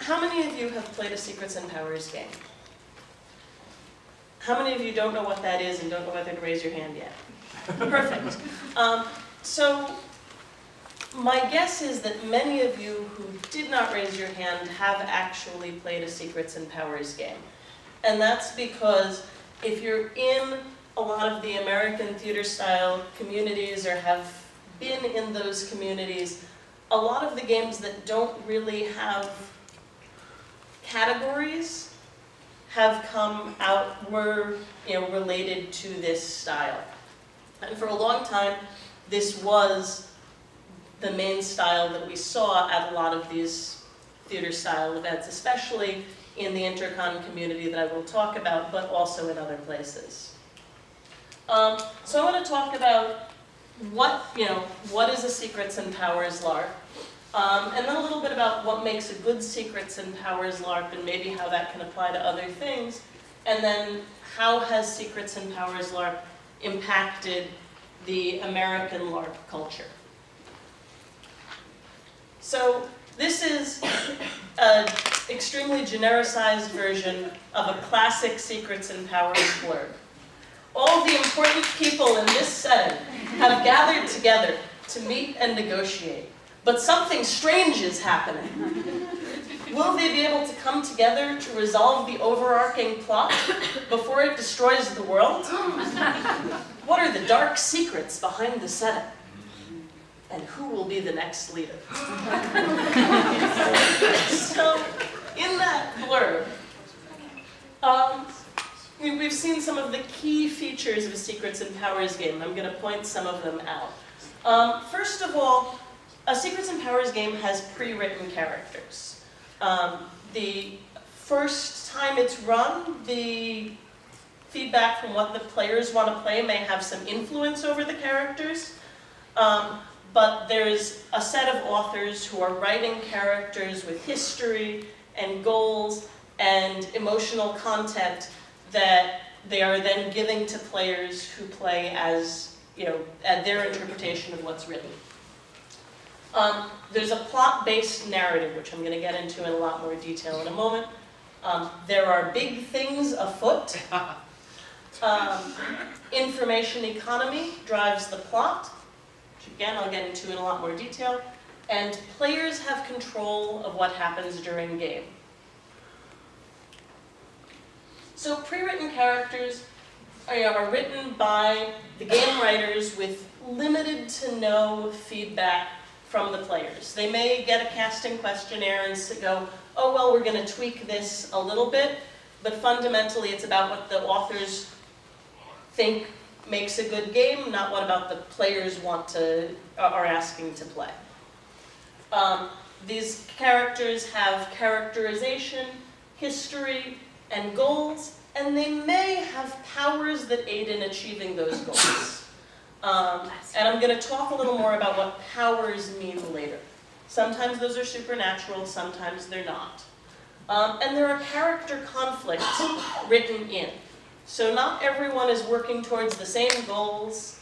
how many of you have played a Secrets and Powers game? How many of you don't know what that is and don't know whether to raise your hand yet? Perfect. So my guess is that many of you who did not raise your hand have actually played a Secrets and Powers game. And that's because if you're in a lot of the American theater-style communities or have been in those communities, a lot of the games that don't really have categories have come out, were related to this style. And for a long time, this was the main style that we saw at a lot of these theater-style events, especially in the intercon community that I will talk about, but also in other places. So I want to talk about what is a Secrets and Powers LARP, and then a little bit about what makes a good Secrets and Powers LARP and maybe how that can apply to other things, and then how has Secrets and Powers LARP impacted the American LARP culture. So this is an extremely genericized version of a classic Secrets and Powers blurb. All the important people in this setting have gathered together to meet and negotiate, but something strange is happening. Will they be able to come together to resolve the overarching plot before it destroys the world? What are the dark secrets behind the setting? And who will be the next leader? So, in that blurb, we've seen some of the key features of a Secrets and Powers game. I'm going to point some of them out. First of all, a Secrets and Powers game has pre-written characters. The first time it's run, the feedback from what the players want to play may have some influence over the characters. But there's a set of authors who are writing characters with history and goals and emotional content that they are then giving to players who play as, at their interpretation of what's written. There's a plot-based narrative, which I'm going to get into in a lot more detail in a moment. There are big things afoot. Information economy drives the plot. Again, I'll get into in a lot more detail. And players have control of what happens during game. So pre-written characters are written by the game writers with limited to no feedback from the players. They may get a casting questionnaire and go, oh, well, we're going to tweak this a little bit, but fundamentally it's about what the authors think makes a good game, not what about the players are asking to play. These characters have characterization, history, and goals, and they may have powers that aid in achieving those goals. And I'm going to talk a little more about what powers mean later. Sometimes those are supernatural, sometimes they're not. And there are character conflicts written in. So not everyone is working towards the same goals,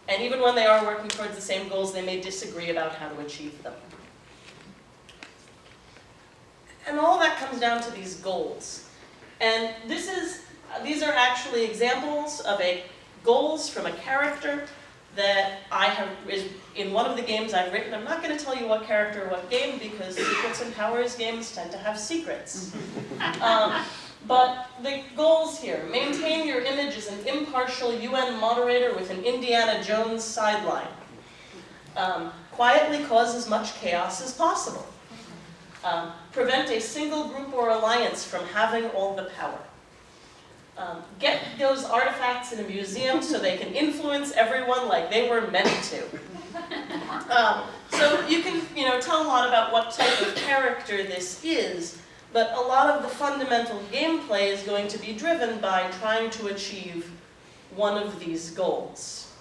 and even when they are working towards the same goals, they may disagree about how to achieve them. And all that comes down to these goals. And these are actually examples of goals from a character that is in one of the games I've written. I'm not going to tell you what character or what game, because Secrets and Powers games tend to have secrets. But the goals here: maintain your image as an impartial UN moderator with an Indiana Jones sideline. Quietly cause as much chaos as possible. Prevent a single group or alliance from having all the power. Get those artifacts in a museum so they can influence everyone like they were meant to. So you can tell a lot about what type of character this is, but a lot of the fundamental gameplay is going to be driven by trying to achieve one of these goals.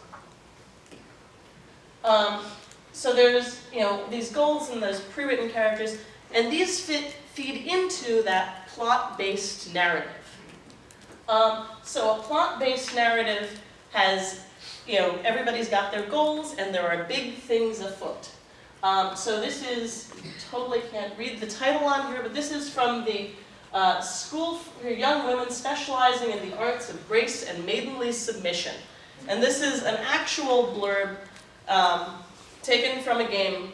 So there's these goals and those pre-written characters, and these feed into that plot-based narrative. So a plot-based narrative has, everybody's got their goals and there are big things afoot. So this is, totally can't read the title on here, but this is from the School for Young Women Specializing in the Arts of Grace and Maidenly Submission. And this is an actual blurb taken from a game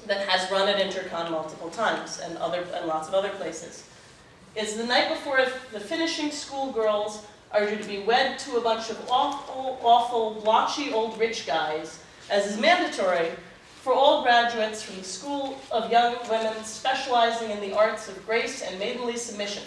that has run at Intercon multiple times and lots of other places. It's the night before the finishing schoolgirls are due to be wed to a bunch of awful, blotchy old rich guys, as is mandatory for all graduates from the School of Young Women Specializing in the Arts of Grace and Maidenly Submission.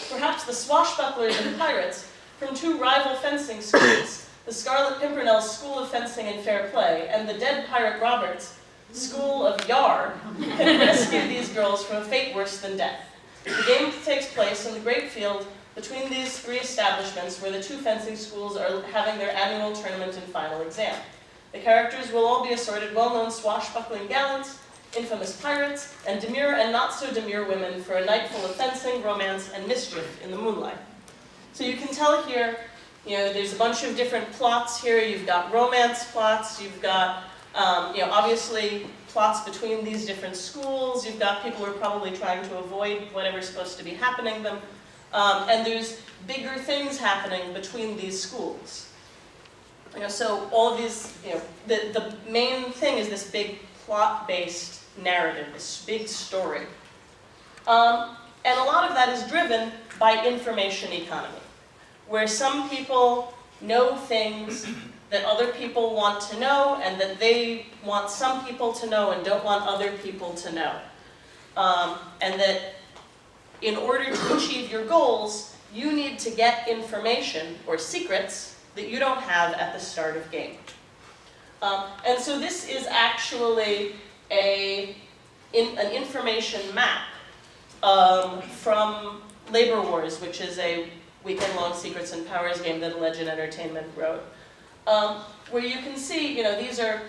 Perhaps the swashbucklers and pirates from two rival fencing schools, the Scarlet Pimpernel School of Fencing and Fair Play and the Dead Pirate Roberts School of Yar, can rescue these girls from a fate worse than death. The game takes place in the great field between these three establishments where the two fencing schools are having their annual tournament and final exam. The characters will all be assorted well-known swashbuckling gallants, infamous pirates, and demure and not-so-demure women for a night full of fencing, romance, and mischief in the moonlight. So you can tell here, there's a bunch of different plots here. You've got romance plots, you've got, obviously plots between these different schools, you've got people who are probably trying to avoid whatever's supposed to be happening to them, and there's bigger things happening between these schools. So all of these, the main thing is this big plot-based narrative, this big story. And a lot of that is driven by information economy, where some people know things that other people want to know, and that they want some people to know and don't want other people to know. And that in order to achieve your goals, you need to get information or secrets that you don't have at the start of game. And so this is actually an information map from Labor Wars, which is a weekend-long Secrets and Powers game that Legend Entertainment wrote, where you can see, these are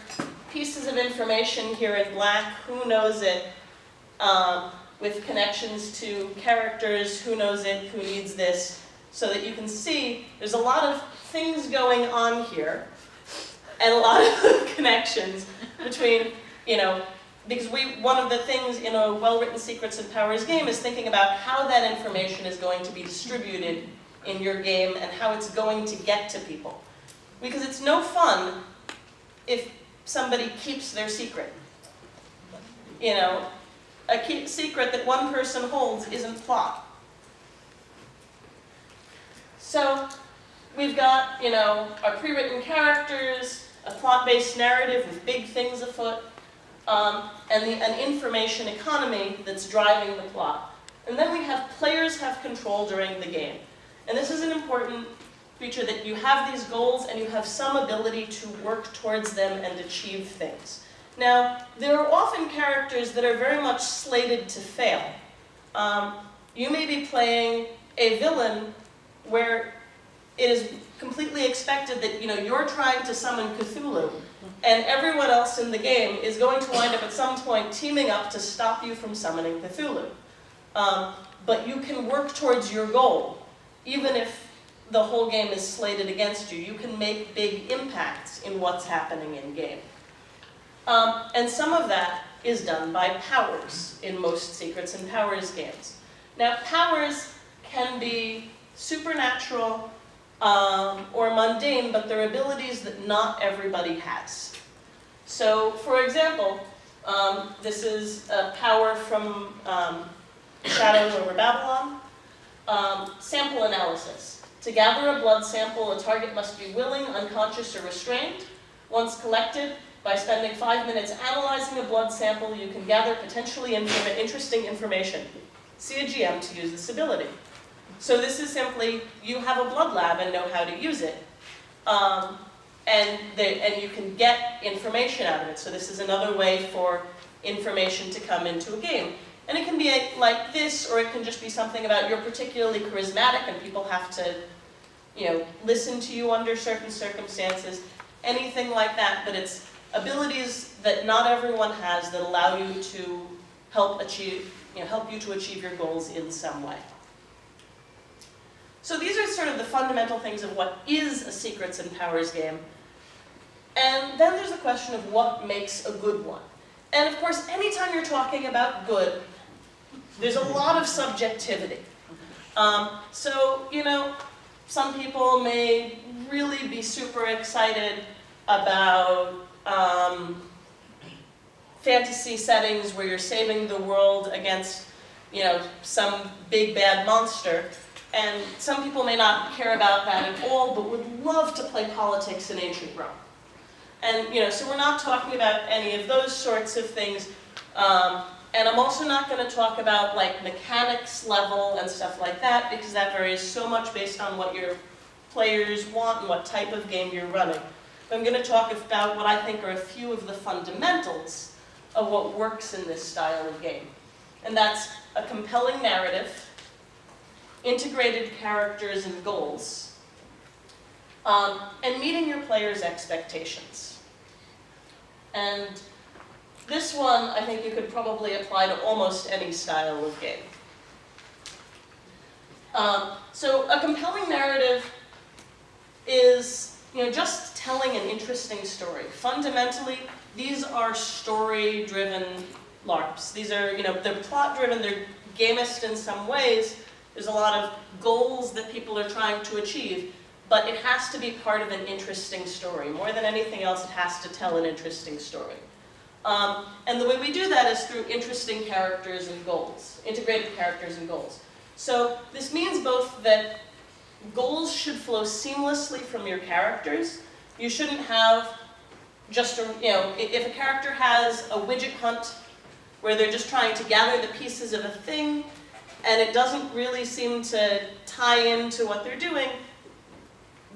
pieces of information here in black, who knows it, with connections to characters, who knows it, who needs this, so that you can see there's a lot of things going on here, and a lot of connections between, because one of the things in a well-written Secrets and Powers game is thinking about how that information is going to be distributed in your game and how it's going to get to people. Because it's no fun if somebody keeps their secret. A secret that one person holds isn't plot. So we've got, our pre-written characters, a plot-based narrative with big things afoot, and an information economy that's driving the plot. And then we have players have control during the game. And this is an important feature, that you have these goals and you have some ability to work towards them and achieve things. Now, there are often characters that are very much slated to fail. You may be playing a villain where it is completely expected that you're trying to summon Cthulhu, and everyone else in the game is going to wind up at some point teaming up to stop you from summoning Cthulhu. But you can work towards your goal, even if the whole game is slated against you. You can make big impacts in what's happening in game. And some of that is done by powers in most Secrets and Powers games. Now, powers can be supernatural or mundane, but they're abilities that not everybody has. So, for example, this is a power from Shadows over Babylon. Sample analysis. To gather a blood sample, a target must be willing, unconscious, or restrained. Once collected, by spending 5 minutes analyzing a blood sample, you can gather potentially interesting information. See a GM to use this ability. So this is simply, you have a blood lab and know how to use it. And you can get information out of it. So this is another way for information to come into a game. And it can be like this, or it can just be something about you're particularly charismatic and people have to, listen to you under certain circumstances. Anything like that, but it's abilities that not everyone has that allow you to help you to achieve your goals in some way. So these are sort of the fundamental things of what is a Secrets and Powers game. And then there's the question of what makes a good one. And of course, anytime you're talking about good, there's a lot of subjectivity. So, you know, some people may really be super excited about fantasy settings where you're saving the world against, you know, some big bad monster. And some people may not care about that at all, but would love to play politics in ancient Rome. And, you know, so we're not talking about any of those sorts of things. And I'm also not going to talk about, like, mechanics level and stuff like that, because that varies so much based on what your players want and what type of game you're running. But I'm going to talk about what I think are a few of the fundamentals of what works in this style of game. And that's a compelling narrative, integrated characters and goals, and meeting your players' expectations. And this one, I think you could probably apply to almost any style of game. So a compelling narrative is, you know, just telling an interesting story. Fundamentally, these are story-driven LARPs. These are, you know, they're plot-driven, they're gamist in some ways. There's a lot of goals that people are trying to achieve, but it has to be part of an interesting story. More than anything else, it has to tell an interesting story. And the way we do that is through interesting characters and goals, integrated characters and goals. So this means both that goals should flow seamlessly from your characters. You shouldn't have just a, you know, if a character has a widget hunt where they're just trying to gather the pieces of a thing, and it doesn't really seem to tie into what they're doing,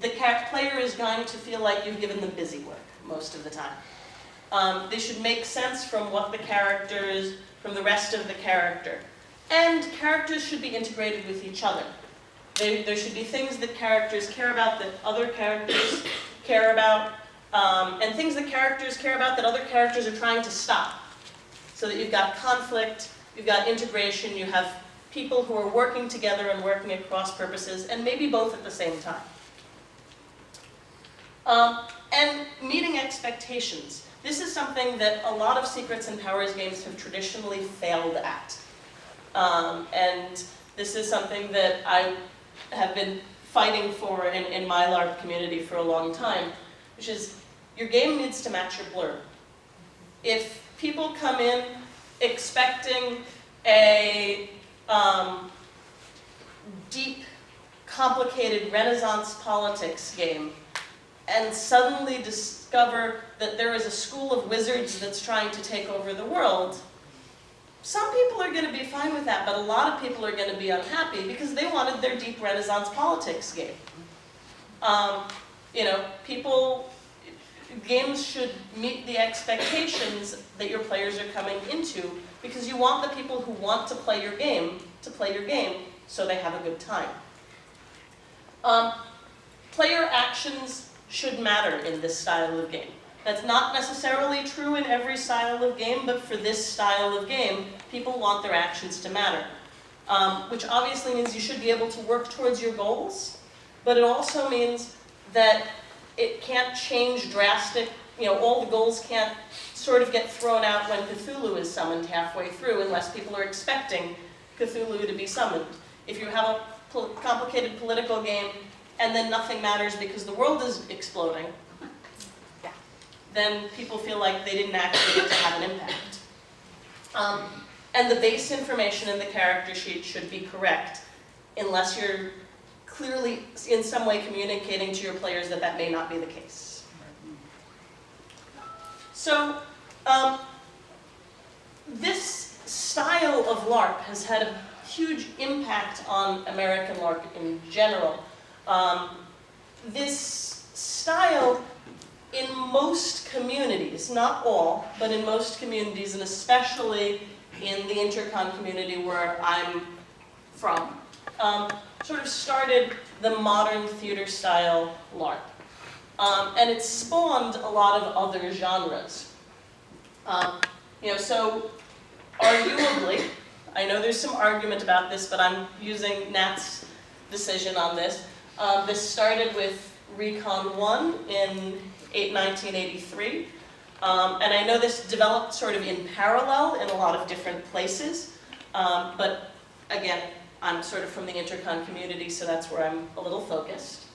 the player is going to feel like you've given them busy work most of the time. They should make sense from what the characters, from the rest of the character. And characters should be integrated with each other. There should be things that characters care about that other characters care about, and things that characters care about that other characters are trying to stop. So that you've got conflict, you've got integration, you have people who are working together and working at cross purposes, and maybe both at the same time. And meeting expectations. This is something that a lot of Secrets and Powers games have traditionally failed at. And this is something that I have been fighting for in my LARP community for a long time, which is your game needs to match your blurb. If people come in expecting a deep, complicated Renaissance politics game, and suddenly discover that there is a school of wizards that's trying to take over the world, some people are going to be fine with that, but a lot of people are going to be unhappy because they wanted their deep Renaissance politics game. You know, games should meet the expectations that your players are coming into, because you want the people who want to play your game so they have a good time. Player actions should matter in this style of game. That's not necessarily true in every style of game, but for this style of game, people want their actions to matter. Which obviously means you should be able to work towards your goals, but it also means that it can't change drastic, you know, all the goals can't sort of get thrown out when Cthulhu is summoned halfway through unless people are expecting Cthulhu to be summoned. If you have a complicated political game and then nothing matters because the world is exploding, then people feel like they didn't actually get to have an impact. And the base information in the character sheet should be correct, unless you're clearly in some way communicating to your players that that may not be the case. So, this style of LARP has had a huge impact on American LARP in general. This style, in most communities, not all, but in most communities, and especially in the intercon community where I'm from, sort of started the modern theater style LARP. And it spawned a lot of other genres. You know, so arguably, I know there's some argument about this, but I'm using Nat's decision on this. This started with Recon 1 in 1983. And I know this developed sort of in parallel in a lot of different places, but again, I'm sort of from the intercon community, so that's where I'm a little focused.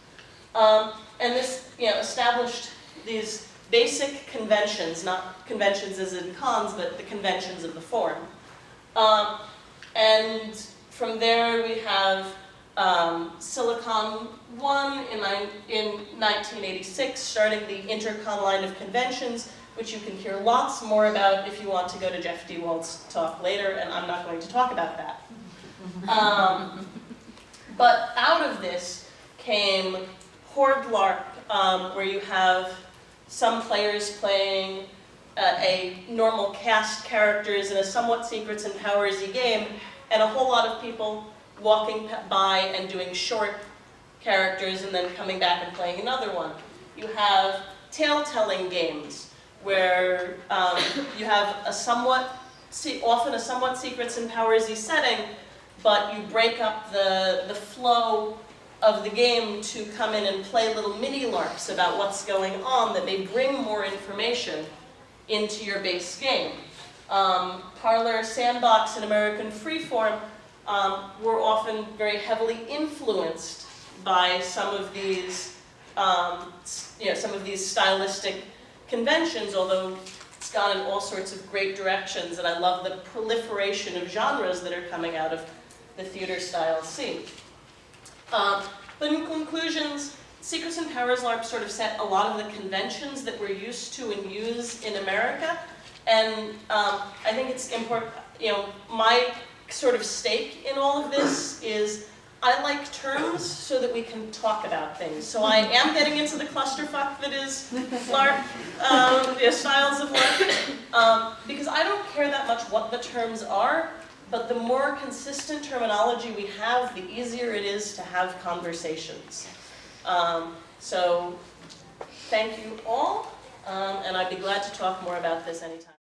And this, established these basic conventions, not conventions as in cons, but the conventions of the form. And from there we have Silicon 1 in 1986, starting the intercon line of conventions, which you can hear lots more about if you want to go to Jeff DeWalt's talk later, and I'm not going to talk about that. But out of this came Horde LARP, where you have some players playing a normal cast characters in a somewhat secrets and powersy game, and a whole lot of people walking by and doing short characters and then coming back and playing another one. You have tale-telling games, where you have often a somewhat secrets and powersy setting, but you break up the flow of the game to come in and play little mini LARPs about what's going on that may bring more information into your base game. Parlor, Sandbox, and American Freeform were often very heavily influenced by some of these, stylistic conventions, although it's gone in all sorts of great directions, and I love the proliferation of genres that are coming out of the theater style scene. But in conclusions, Secrets and Powers LARP sort of set a lot of the conventions that we're used to and use in America, and I think it's important, my sort of stake in all of this is I like terms so that we can talk about things. So I am getting into the clusterfuck that is LARP, styles of LARP, because I don't care that much what the terms are, but the more consistent terminology we have, the easier it is to have conversations. So thank you all, and I'd be glad to talk more about this anytime.